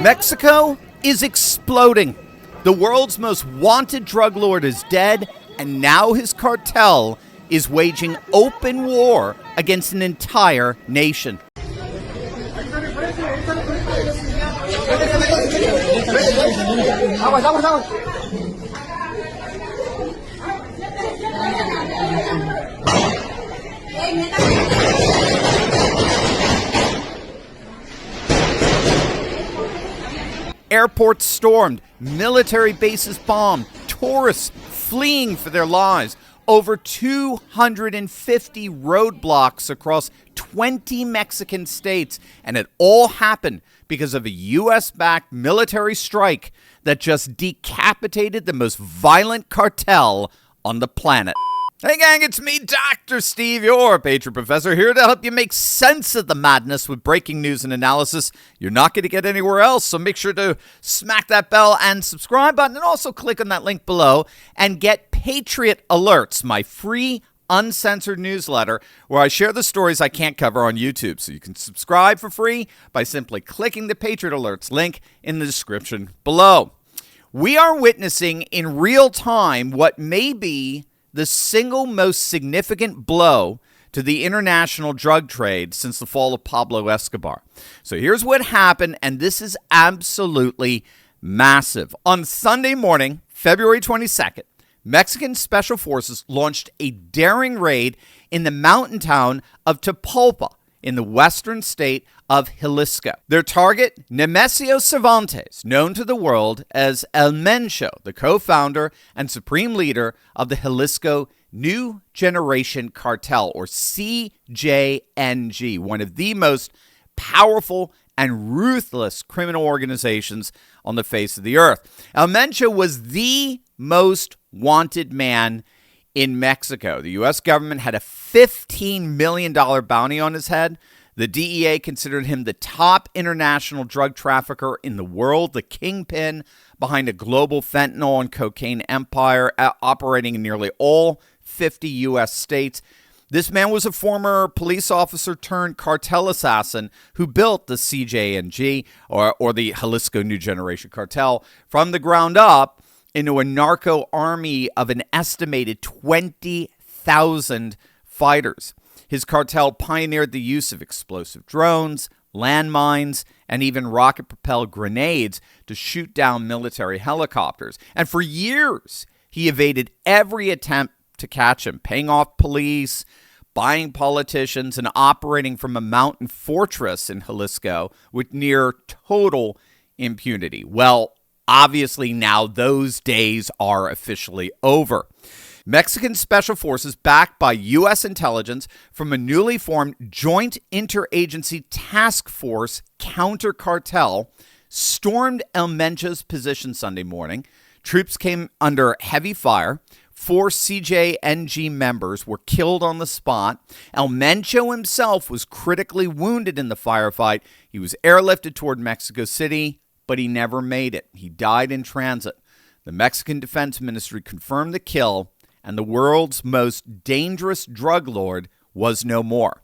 Mexico is exploding. The world's most wanted drug lord is dead, and now his cartel is waging open war against an entire nation. Airports stormed, military bases bombed, tourists fleeing for their lives. Over 250 roadblocks across 20 Mexican states. And it all happened because of a U.S.-backed military strike that just decapitated the most violent cartel on the planet. Hey gang, it's me, Dr. Steve, your Patriot Professor, here to help you make sense of the madness with breaking news and analysis you're not going to get anywhere else. So make sure to smack that bell and subscribe button, and also click on that link below and get Patriot Alerts, my free uncensored newsletter where I share the stories I can't cover on YouTube. So you can subscribe for free by simply clicking the Patriot Alerts link in the description below. We are witnessing in real time what may be the single most significant blow to the international drug trade since the fall of Pablo Escobar. So here's what happened, and this is absolutely massive. On Sunday morning, February 22nd, Mexican Special Forces launched a daring raid in the mountain town of Tapalpa in the western state of Jalisco. Their target, Nemesio Cervantes, known to the world as El Mencho, the co-founder and supreme leader of the Jalisco New Generation Cartel, or CJNG, one of the most powerful and ruthless criminal organizations on the face of the earth. El Mencho was the most wanted man in Mexico. The U.S. government had a $15 million bounty on his head. The DEA considered him the top international drug trafficker in the world, the kingpin behind a global fentanyl and cocaine empire operating in nearly all 50 U.S. states. This man was a former police officer turned cartel assassin who built the CJNG, or the Jalisco New Generation Cartel, from the ground up into a narco army of an estimated 20,000 fighters. His cartel pioneered the use of explosive drones, landmines, and even rocket-propelled grenades to shoot down military helicopters. And for years, he evaded every attempt to catch him, paying off police, buying politicians, and operating from a mountain fortress in Jalisco with near total impunity. Well, obviously, now those days are officially over. Mexican Special Forces, backed by U.S. intelligence from a newly formed Joint Interagency Task Force counter-cartel, stormed El Mencho's position Sunday morning. Troops came under heavy fire. 4 CJNG members were killed on the spot. El Mencho himself was critically wounded in the firefight. He was airlifted toward Mexico City, but he never made it. He died in transit. The Mexican Defense Ministry confirmed the kill, and the world's most dangerous drug lord was no more.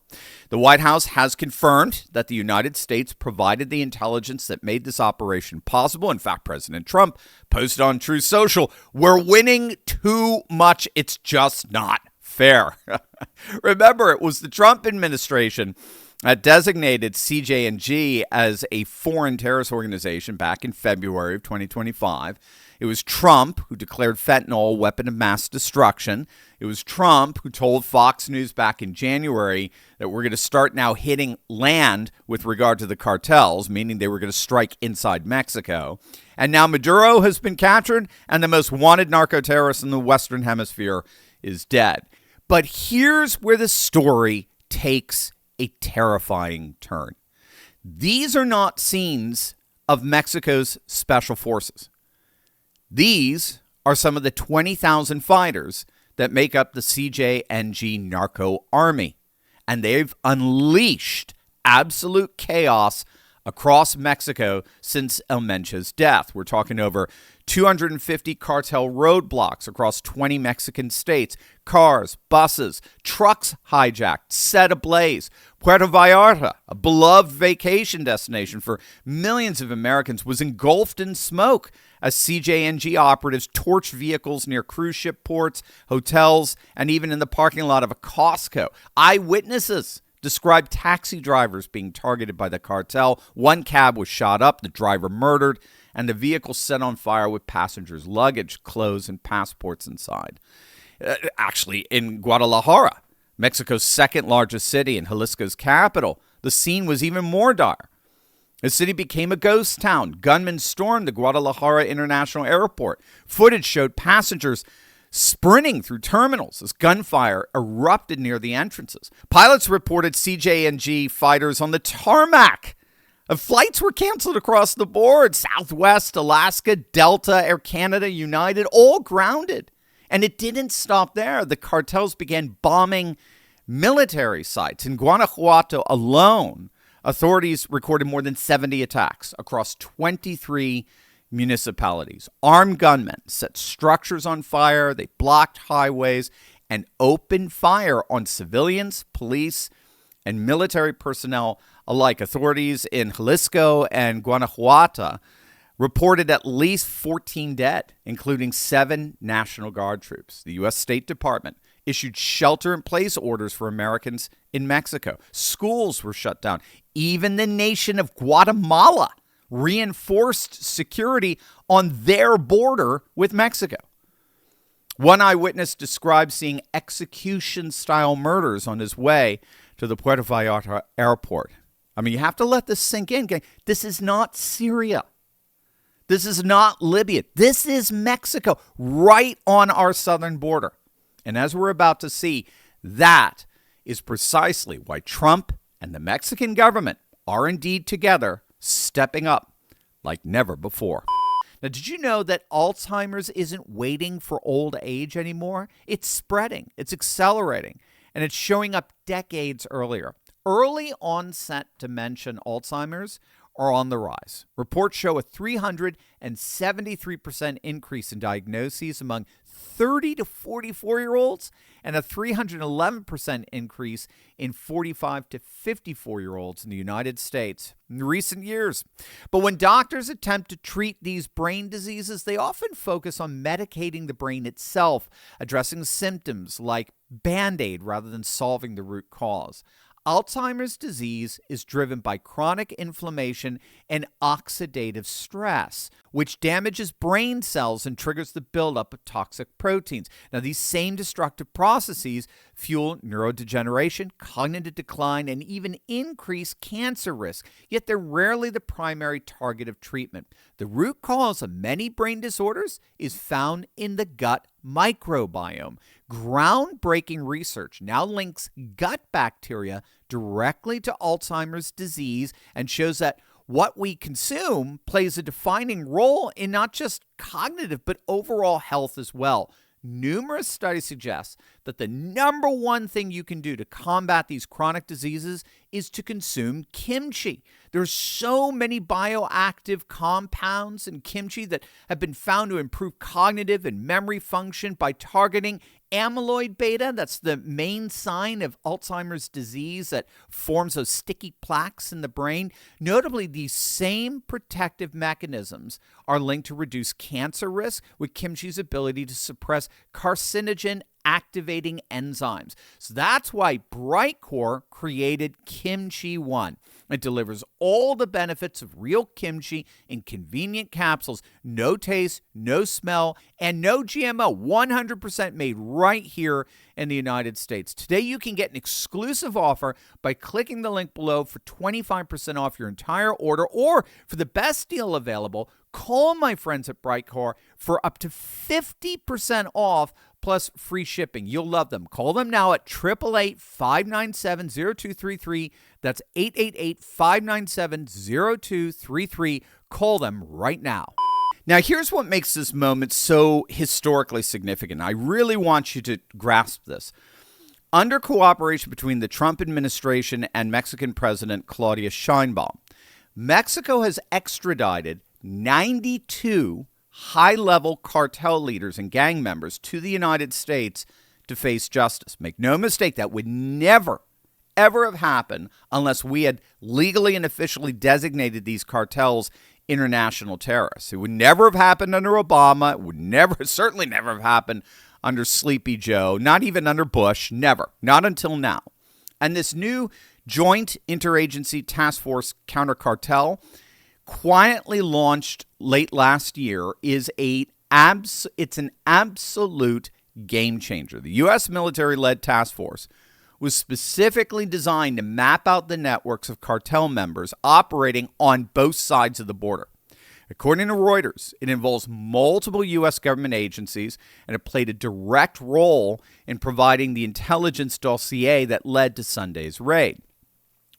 The White House has confirmed that the United States provided the intelligence that made this operation possible. In fact, President Trump posted on Truth Social, "We're winning too much. It's just not fair." Remember, it was the Trump administration designated CJNG as a foreign terrorist organization back in February of 2025. It was Trump who declared fentanyl a weapon of mass destruction. It was Trump who told Fox News back in January that we're going to start now hitting land with regard to the cartels, meaning they were going to strike inside Mexico. And now Maduro has been captured, and the most wanted narco-terrorist in the Western Hemisphere is dead. But here's where the story takes a terrifying turn. These are not scenes of Mexico's special forces. These are some of the 20,000 fighters that make up the CJNG narco army. And they've unleashed absolute chaos across Mexico since El Mencho's death. We're talking over 250 cartel roadblocks across 20 Mexican states, cars, buses, trucks hijacked, set ablaze. Puerto Vallarta, a beloved vacation destination for millions of Americans, was engulfed in smoke as CJNG operatives torched vehicles near cruise ship ports, hotels, and even in the parking lot of a Costco. Eyewitnesses described taxi drivers being targeted by the cartel. One cab was shot up, the driver murdered, and the vehicle set on fire with passengers' luggage, clothes, and passports inside. Actually, in Guadalajara, Mexico's second largest city and Jalisco's capital, the scene was even more dire. The city became a ghost town. Gunmen stormed the Guadalajara International Airport. Footage showed passengers sprinting through terminals as gunfire erupted near the entrances. Pilots reported CJNG fighters on the tarmac. Flights were canceled across the board. Southwest, Alaska, Delta, Air Canada, United, all grounded. And it didn't stop there. The cartels began bombing military sites. In Guanajuato alone, authorities recorded more than 70 attacks across 23 municipalities. Armed gunmen set structures on fire, they blocked highways, and opened fire on civilians, police, and military personnel alike. Authorities in Jalisco and Guanajuato reported at least 14 dead, including 7 National Guard troops. The U.S. State Department issued shelter-in-place orders for Americans in Mexico. Schools were shut down. Even the nation of Guatemala reinforced security on their border with Mexico. One eyewitness described seeing execution-style murders on his way to the Puerto Vallarta airport. I mean, you have to let this sink in. This is not Syria. This is not Libya. This is Mexico, right on our southern border. And as we're about to see, that is precisely why Trump and the Mexican government are indeed together, stepping up like never before. Now, did you know that Alzheimer's isn't waiting for old age anymore? It's spreading, it's accelerating, and it's showing up decades earlier. Early onset dementia and Alzheimer's are on the rise. Reports show a 373% increase in diagnoses among 30 to 44-year-olds and a 311% increase in 45 to 54-year-olds in the United States in recent years. But when doctors attempt to treat these brain diseases, they often focus on medicating the brain itself, addressing symptoms like Band-Aid rather than solving the root cause. Alzheimer's disease is driven by chronic inflammation and oxidative stress, which damages brain cells and triggers the buildup of toxic proteins. Now, these same destructive processes fuel neurodegeneration, cognitive decline, and even increase cancer risk, yet they're rarely the primary target of treatment. The root cause of many brain disorders is found in the gut microbiome. Groundbreaking research now links gut bacteria directly to Alzheimer's disease and shows that what we consume plays a defining role in not just cognitive but overall health as well. Numerous studies suggest that the number one thing you can do to combat these chronic diseases is to consume kimchi. There's so many bioactive compounds in kimchi that have been found to improve cognitive and memory function by targeting amyloid beta. That's the main sign of Alzheimer's disease that forms those sticky plaques in the brain. Notably, these same protective mechanisms are linked to reduce cancer risk with kimchi's ability to suppress carcinogen activating enzymes. So that's why Brightcore created Kimchi One. It delivers all the benefits of real kimchi in convenient capsules. No taste, no smell, and no GMO. 100% made right here in the United States. Today, you can get an exclusive offer by clicking the link below for 25% off your entire order, or for the best deal available, call my friends at Brightcore for up to 50% off plus free shipping. You'll love them. Call them now at 888-597-0233. That's 888-597-0233. Call them right now. Now, here's what makes this moment so historically significant. I really want you to grasp this. Under cooperation between the Trump administration and Mexican President Claudia Sheinbaum, Mexico has extradited 92 high-level cartel leaders and gang members to the United States to face justice. Make no mistake, that would never, ever have happened unless we had legally and officially designated these cartels international terrorists. It would never have happened under Obama. It would certainly never have happened under Sleepy Joe, not even under Bush, never, not until now. And this new Joint Interagency Task Force Counter Cartel, quietly launched late last year, it's an absolute game changer. The U.S. military-led task force was specifically designed to map out the networks of cartel members operating on both sides of the border. According to Reuters, it involves multiple U.S. government agencies, and it played a direct role in providing the intelligence dossier that led to Sunday's raid.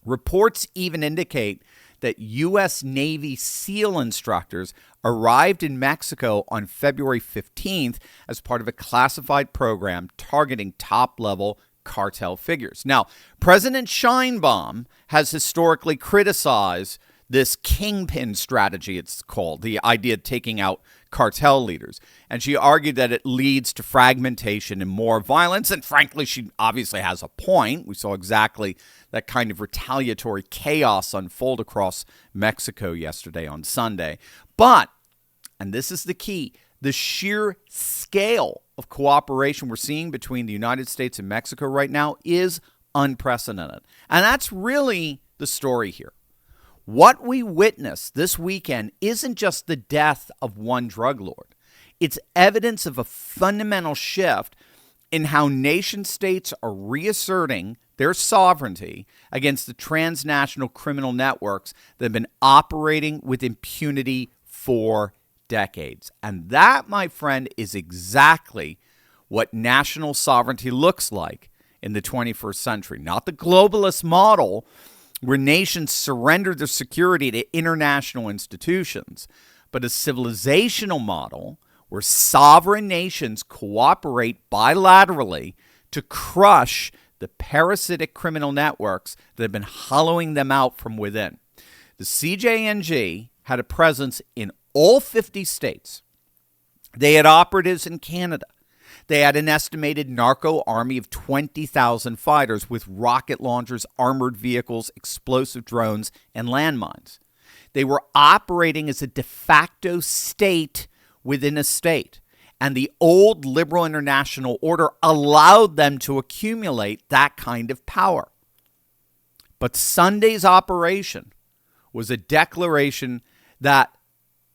Reports even indicate that U.S. Navy SEAL instructors arrived in Mexico on February 15th as part of a classified program targeting top-level cartel figures. Now, President Sheinbaum has historically criticized this kingpin strategy, it's called, the idea of taking out cartel leaders. And she argued that it leads to fragmentation and more violence. And frankly, she obviously has a point. We saw exactly that kind of retaliatory chaos unfold across Mexico yesterday on Sunday. But, and this is the key, the sheer scale of cooperation we're seeing between the United States and Mexico right now is unprecedented. And that's really the story here. What we witnessed this weekend isn't just the death of one drug lord. It's evidence of a fundamental shift in how nation states are reasserting their sovereignty against the transnational criminal networks that have been operating with impunity for decades. And that, my friend, is exactly what national sovereignty looks like in the 21st century. Not the globalist model where nations surrender their security to international institutions, but a civilizational model where sovereign nations cooperate bilaterally to crush the parasitic criminal networks that have been hollowing them out from within. The CJNG had a presence in all 50 states. They had operatives in Canada. They had an estimated narco army of 20,000 fighters with rocket launchers, armored vehicles, explosive drones, and landmines. They were operating as a de facto state within a state. And the old liberal international order allowed them to accumulate that kind of power. But Sunday's operation was a declaration that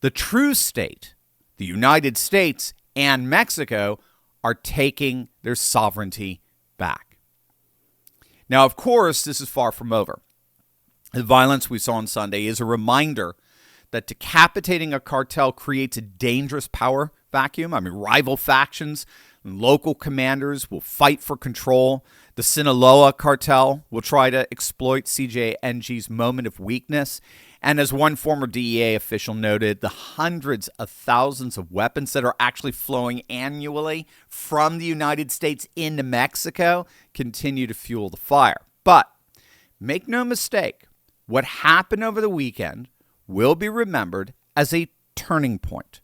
the true state, the United States and Mexico, are taking their sovereignty back. Now, of course, this is far from over. The violence we saw on Sunday is a reminder that decapitating a cartel creates a dangerous power vacuum. I mean, rival factions and local commanders will fight for control. The Sinaloa cartel will try to exploit CJNG's moment of weakness. And as one former DEA official noted, the hundreds of thousands of weapons that are actually flowing annually from the United States into Mexico continue to fuel the fire. But make no mistake, what happened over the weekend will be remembered as a turning point.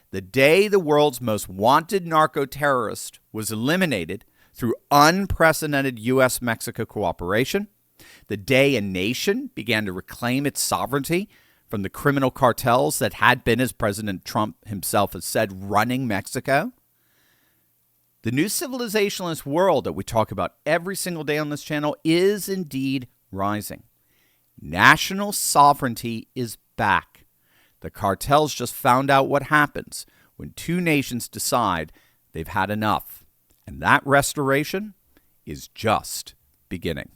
The day the world's most wanted narco-terrorist was eliminated through unprecedented U.S.-Mexico cooperation, the day a nation began to reclaim its sovereignty from the criminal cartels that had been, as President Trump himself has said, running Mexico. The new civilizationalist world that we talk about every single day on this channel is indeed rising. National sovereignty is back. The cartels just found out what happens when two nations decide they've had enough. And that restoration is just beginning.